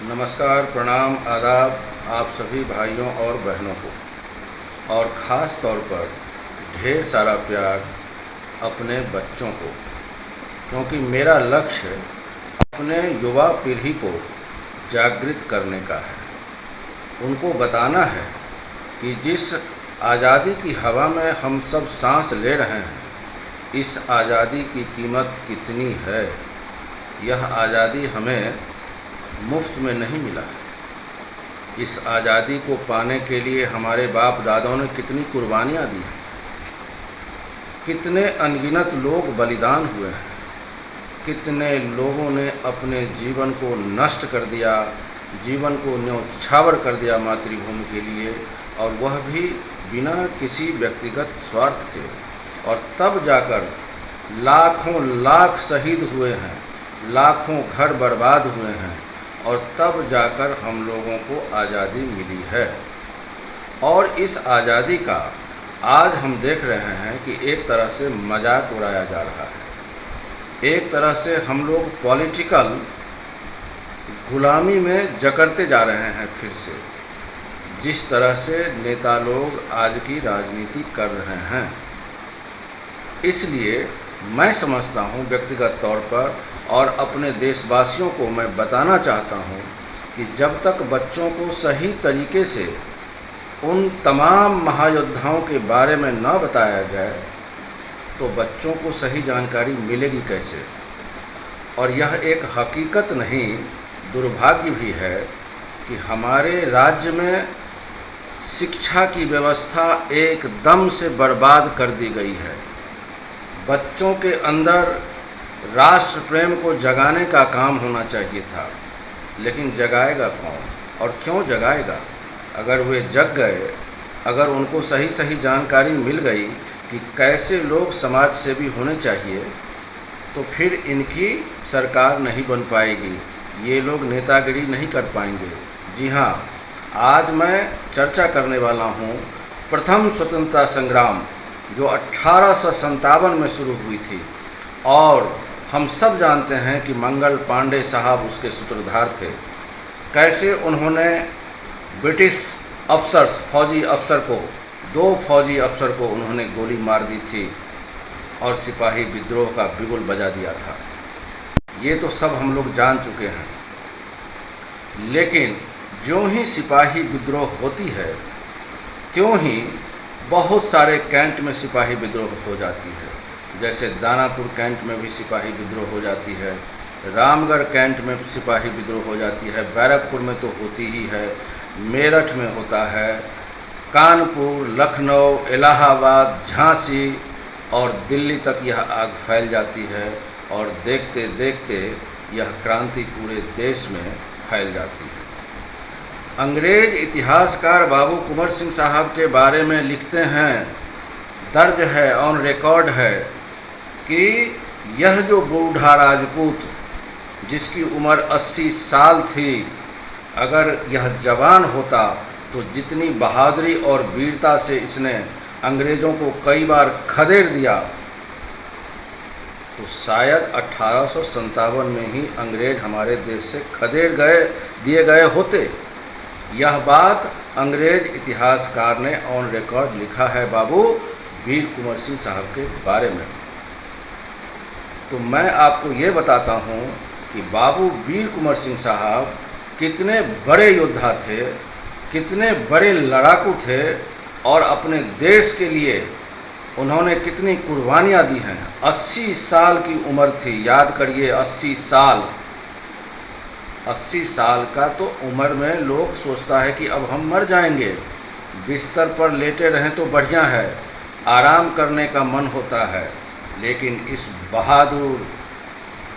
नमस्कार, प्रणाम, आदाब आप सभी भाइयों और बहनों को, और ख़ास तौर पर ढेर सारा प्यार अपने बच्चों को, क्योंकि मेरा लक्ष्य अपने युवा पीढ़ी को जागृत करने का है। उनको बताना है कि जिस आज़ादी की हवा में हम सब सांस ले रहे हैं, इस आज़ादी की कीमत कितनी है। यह आज़ादी हमें मुफ्त में नहीं मिला है। इस आज़ादी को पाने के लिए हमारे बाप दादाओं ने कितनी कुर्बानियाँ दी हैं, कितने अनगिनत लोग बलिदान हुए हैं, कितने लोगों ने अपने जीवन को नष्ट कर दिया, जीवन को न्यौछावर कर दिया मातृभूमि के लिए, और वह भी बिना किसी व्यक्तिगत स्वार्थ के। और तब जाकर लाखों लाख शहीद हुए हैं, लाखों घर बर्बाद हुए हैं, और तब जाकर हम लोगों को आज़ादी मिली है। और इस आज़ादी का आज हम देख रहे हैं कि एक तरह से मजाक उड़ाया जा रहा है। एक तरह से हम लोग पॉलिटिकल गुलामी में जकड़ते जा रहे हैं। फिर से जिस तरह से नेता लोग आज की राजनीति कर रहे हैं, इसलिए मैं समझता हूँ व्यक्तिगत तौर पर, और अपने देशवासियों को मैं बताना चाहता हूँ कि जब तक बच्चों को सही तरीके से उन तमाम महायोद्धाओं के बारे में न बताया जाए, तो बच्चों को सही जानकारी मिलेगी कैसे। और यह एक हकीकत नहीं, दुर्भाग्य भी है कि हमारे राज्य में शिक्षा की व्यवस्था एकदम से बर्बाद कर दी गई है। बच्चों के अंदर राष्ट्र प्रेम को जगाने का काम होना चाहिए था, लेकिन जगाएगा कौन और क्यों जगाएगा। अगर वे जग गए, अगर उनको सही सही जानकारी मिल गई कि कैसे लोग समाज सेवी होने चाहिए, तो फिर इनकी सरकार नहीं बन पाएगी, ये लोग नेतागिरी नहीं कर पाएंगे। जी हाँ, आज मैं चर्चा करने वाला हूँ प्रथम स्वतंत्रता संग्राम जो 1857 में शुरू हुई थी, और हम सब जानते हैं कि मंगल पांडे साहब उसके सूत्रधार थे। कैसे उन्होंने ब्रिटिश अफसर्स, फौजी अफसर को, 2 फौजी अफसर को उन्होंने गोली मार दी थी और सिपाही विद्रोह का बिगुल बजा दिया था। ये तो सब हम लोग जान चुके हैं। लेकिन जो ही सिपाही विद्रोह होती है, त्यों ही बहुत सारे कैंट में सिपाही विद्रोह हो जाती है। जैसे दानापुर कैंट में भी सिपाही विद्रोह हो जाती है, रामगढ़ कैंट में सिपाही विद्रोह हो जाती है, बैरकपुर में तो होती ही है, मेरठ में होता है, कानपुर, लखनऊ, इलाहाबाद, झांसी और दिल्ली तक यह आग फैल जाती है, और देखते देखते यह क्रांति पूरे देश में फैल जाती है। अंग्रेज इतिहासकार बाबू कुंवर सिंह साहब के बारे में लिखते हैं, दर्ज है, ऑन रिकॉर्ड है, कि यह जो बूढ़ा राजपूत जिसकी उम्र 80 साल थी, अगर यह जवान होता तो जितनी बहादुरी और वीरता से इसने अंग्रेज़ों को कई बार खदेड़ दिया, तो शायद 1857 में ही अंग्रेज़ हमारे देश से खदेड़ दिए गए होते। यह बात अंग्रेज़ इतिहासकार ने ऑन रिकॉर्ड लिखा है बाबू वीर कुंवर सिंह साहब के बारे में। तो मैं आपको ये बताता हूँ कि बाबू वीर कुंवर सिंह साहब कितने बड़े योद्धा थे, कितने बड़े लड़ाकू थे, और अपने देश के लिए उन्होंने कितनी कुर्बानियाँ दी हैं। 80 साल की उम्र थी, याद करिए 80 साल। 80 साल का तो उम्र में लोग सोचता है कि अब हम मर जाएंगे, बिस्तर पर लेटे रहें तो बढ़िया है, आराम करने का मन होता है। लेकिन इस बहादुर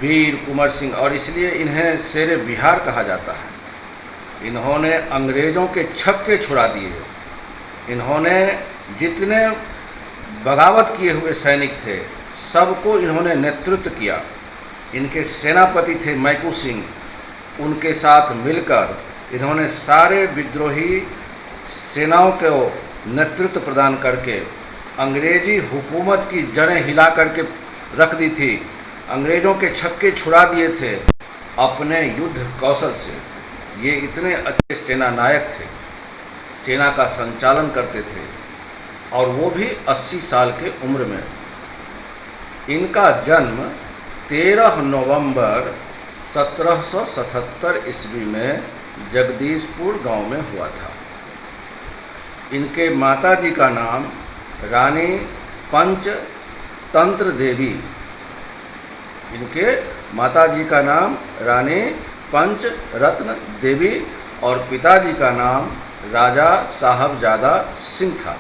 वीर कुंवर सिंह, और इसलिए इन्हें शेरे बिहार कहा जाता है, इन्होंने अंग्रेज़ों के छक्के छुड़ा दिए। इन्होंने जितने बगावत किए हुए सैनिक थे, सबको इन्होंने नेतृत्व किया। इनके सेनापति थे मैकू सिंह, उनके साथ मिलकर इन्होंने सारे विद्रोही सेनाओं को नेतृत्व प्रदान करके अंग्रेज़ी हुकूमत की जड़ें हिला करके रख दी थी। अंग्रेज़ों के छक्के छुड़ा दिए थे अपने युद्ध कौशल से। ये इतने अच्छे सेना नायक थे, सेना का संचालन करते थे, और वो भी 80 साल के उम्र में। इनका जन्म 13 नवंबर 1777 ईस्वी में जगदीशपुर गांव में हुआ था। इनके माताजी का नाम रानी पंचतंत्र देवी, इनके माताजी का नाम रानी पंचरत्न देवी और पिताजी का नाम राजा साहबजादा सिंह था।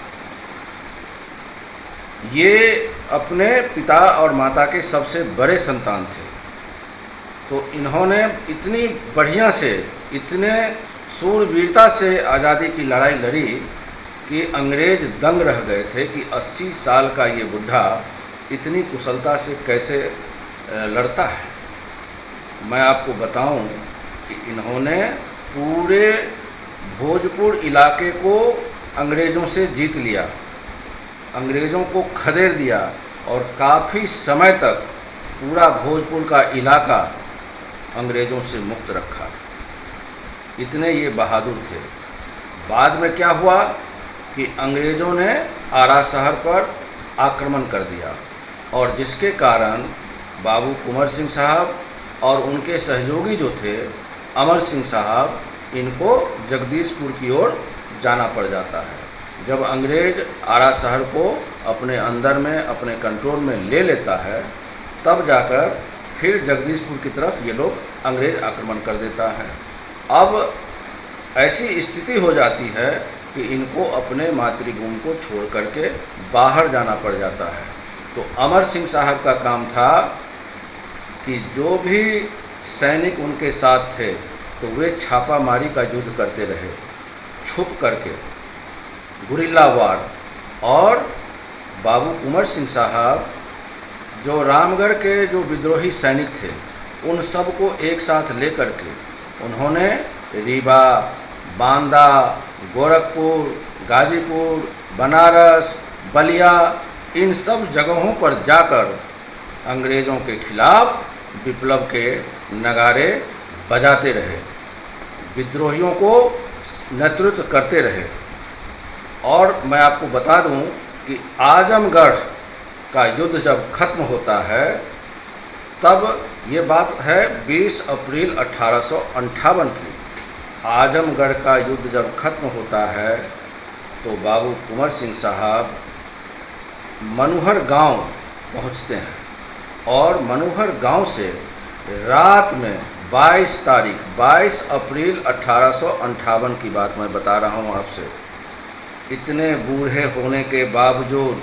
ये अपने पिता और माता के सबसे बड़े संतान थे। तो इन्होंने इतनी बढ़िया से, इतने शूरवीरता से आज़ादी की लड़ाई लड़ी कि अंग्रेज दंग रह गए थे कि 80 साल का ये बुढ़ा इतनी कुशलता से कैसे लड़ता है। मैं आपको बताऊं कि इन्होंने पूरे भोजपुर इलाके को अंग्रेज़ों से जीत लिया, अंग्रेज़ों को खदेड़ दिया और काफ़ी समय तक पूरा भोजपुर का इलाका अंग्रेज़ों से मुक्त रखा। इतने ये बहादुर थे। बाद में क्या हुआ कि अंग्रेज़ों ने आरा शहर पर आक्रमण कर दिया, और जिसके कारण बाबू कुंवर सिंह साहब और उनके सहयोगी जो थे अमर सिंह साहब, इनको जगदीशपुर की ओर जाना पड़ जाता है। जब अंग्रेज आरा शहर को अपने अंदर में, अपने कंट्रोल में ले लेता है, तब जाकर फिर जगदीशपुर की तरफ ये लोग अंग्रेज आक्रमण कर देता है। अब ऐसी स्थिति हो जाती है कि इनको अपने मातृभूमि को छोड़ करके बाहर जाना पड़ जाता है। तो अमर सिंह साहब का काम था कि जो भी सैनिक उनके साथ थे तो वे छापामारी का युद्ध करते रहे, छुप करके, गुरिल्ला वार। और बाबू कुंवर सिंह साहब जो रामगढ़ के जो विद्रोही सैनिक थे, उन सब को एक साथ लेकर के उन्होंने रीवा, बांदा, गोरखपुर, गाजीपुर, बनारस, बलिया, इन सब जगहों पर जाकर अंग्रेज़ों के खिलाफ विप्लव के नगारे बजाते रहे, विद्रोहियों को नेतृत्व करते रहे। और मैं आपको बता दूं कि आजमगढ़ का युद्ध जब खत्म होता है, तब ये बात है 20 अप्रैल 1858 की। आजमगढ़ का युद्ध जब खत्म होता है तो बाबू कुंवर सिंह साहब मनोहर गांव पहुंचते हैं, और मनोहर गांव से रात में 22 अप्रैल 1858 की बात मैं बता रहा हूं आपसे। इतने बूढ़े होने के बावजूद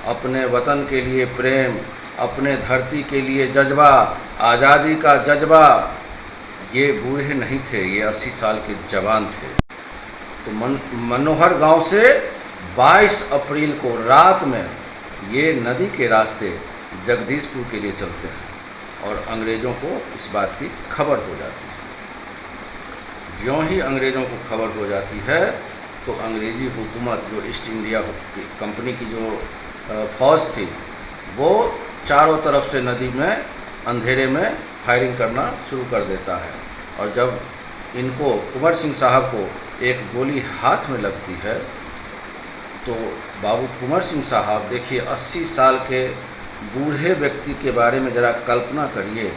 अपने वतन के लिए प्रेम, अपने धरती के लिए जज्बा, आज़ादी का जज्बा, ये बूढ़े नहीं थे, ये 80 साल के जवान थे। तो मनोहर गांव से 22 अप्रैल को रात में ये नदी के रास्ते जगदीशपुर के लिए चलते हैं, और अंग्रेज़ों को इस बात की खबर हो जाती है। ज्यों ही अंग्रेज़ों को खबर हो जाती है तो अंग्रेज़ी हुकूमत, जो ईस्ट इंडिया कंपनी की जो फ़ौज थी, वो चारों तरफ से नदी में अंधेरे में फायरिंग करना शुरू कर देता है। और जब इनको, कुंवर सिंह साहब को, एक गोली हाथ में लगती है, तो बाबू कुंवर सिंह साहब, देखिए 80 साल के बूढ़े व्यक्ति के बारे में ज़रा कल्पना करिए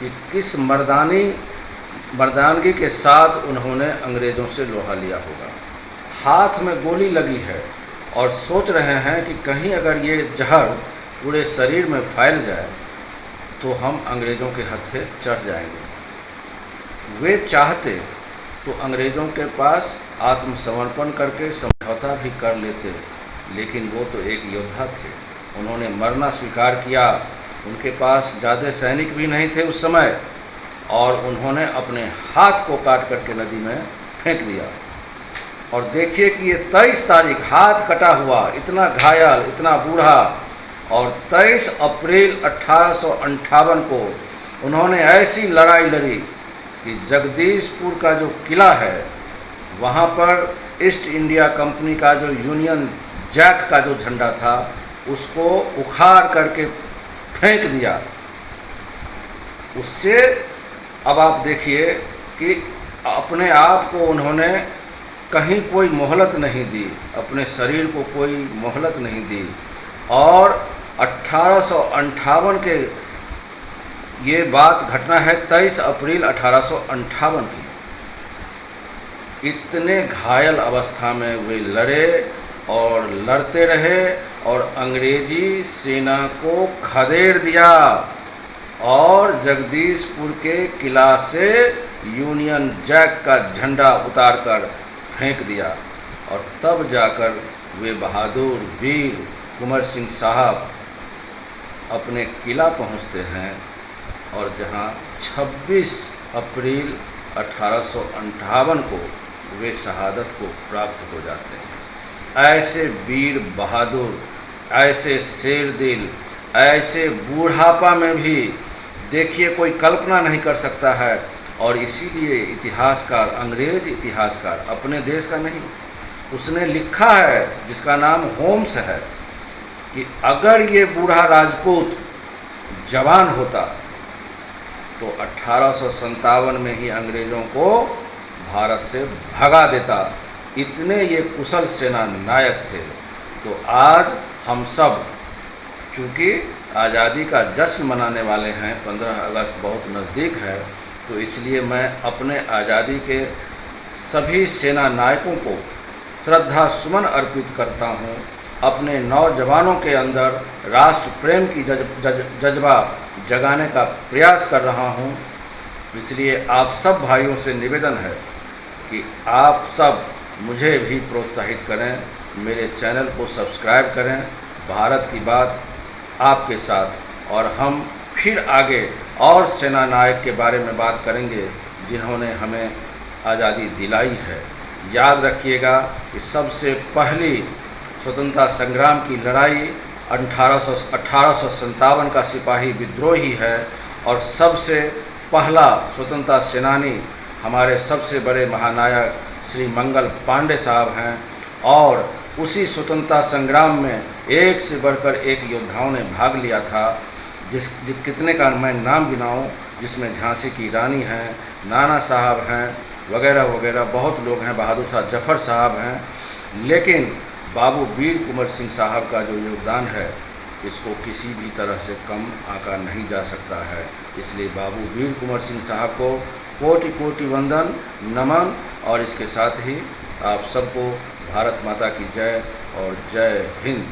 कि किस मर्दानगी के साथ उन्होंने अंग्रेज़ों से लोहा लिया होगा। हाथ में गोली लगी है और सोच रहे हैं कि कहीं अगर ये जहर पूरे शरीर में फैल जाए तो हम अंग्रेज़ों के हत्थे चढ़ जाएंगे। वे चाहते तो अंग्रेज़ों के पास आत्मसमर्पण करके समझौता भी कर लेते, लेकिन वो तो एक योद्धा थे, उन्होंने मरना स्वीकार किया। उनके पास ज़्यादा सैनिक भी नहीं थे उस समय, और उन्होंने अपने हाथ को काट करके नदी में फेंक दिया। और देखिए कि ये 23 तारीख, हाथ कटा हुआ, इतना घायल, इतना बूढ़ा, और 23 अप्रैल 1858 को उन्होंने ऐसी लड़ाई लड़ी कि जगदीशपुर का जो किला है, वहाँ पर ईस्ट इंडिया कंपनी का जो यूनियन जैक का जो झंडा था, उसको उखाड़ करके फेंक दिया। उससे अब आप देखिए कि अपने आप को उन्होंने कहीं कोई मोहलत नहीं दी, अपने शरीर को कोई मोहलत नहीं दी। और 1858 के, ये बात घटना है 23 अप्रैल 1858 की, इतने घायल अवस्था में वे लड़े और लड़ते रहे और अंग्रेजी सेना को खदेड़ दिया और जगदीशपुर के किला से यूनियन जैक का झंडा उतारकर फेंक दिया। और तब जाकर वे बहादुर वीर कुंवर सिंह साहब अपने किला पहुंचते हैं और जहां 26 अप्रैल 1858 को वे शहादत को प्राप्त हो जाते हैं। ऐसे वीर बहादुर, ऐसे शेर दिल, ऐसे बूढ़ापा में भी देखिए कोई कल्पना नहीं कर सकता है। और इसीलिए इतिहासकार, अंग्रेज इतिहासकार, अपने देश का नहीं, उसने लिखा है जिसका नाम होम्स है कि अगर ये बूढ़ा राजपूत जवान होता तो 1857 में ही अंग्रेज़ों को भारत से भगा देता। इतने ये कुशल सेना नायक थे। तो आज हम सब चूँकि आज़ादी का जश्न मनाने वाले हैं, 15 अगस्त बहुत नज़दीक है, तो इसलिए मैं अपने आज़ादी के सभी सेना नायकों को श्रद्धा सुमन अर्पित करता हूँ। अपने नौजवानों के अंदर राष्ट्र प्रेम की जज्बा जगाने का प्रयास कर रहा हूँ। इसलिए आप सब भाइयों से निवेदन है कि आप सब मुझे भी प्रोत्साहित करें, मेरे चैनल को सब्सक्राइब करें। भारत की बात आपके साथ, और हम फिर आगे और सेना नायक के बारे में बात करेंगे जिन्होंने हमें आज़ादी दिलाई है। याद रखिएगा कि सबसे पहली स्वतंत्रता संग्राम की लड़ाई 1857 का सिपाही विद्रोह ही है, और सबसे पहला स्वतंत्रता सेनानी हमारे सबसे बड़े महानायक श्री मंगल पांडे साहब हैं। और उसी स्वतंत्रता संग्राम में एक से बढ़कर एक योद्धाओं ने भाग लिया था, कितने का मैं नाम गिनाऊं, जिसमें झांसी की रानी हैं, नाना साहब हैं, वगैरह वगैरह बहुत लोग हैं, बहादुर शाह जफ़र साहब हैं। लेकिन बाबू वीर कुंवर सिंह साहब का जो योगदान है, इसको किसी भी तरह से कम आंका नहीं जा सकता है। इसलिए बाबू वीर कुंवर सिंह साहब को कोटि कोटि वंदन, नमन। और इसके साथ ही आप सबको भारत माता की जय और जय हिंद।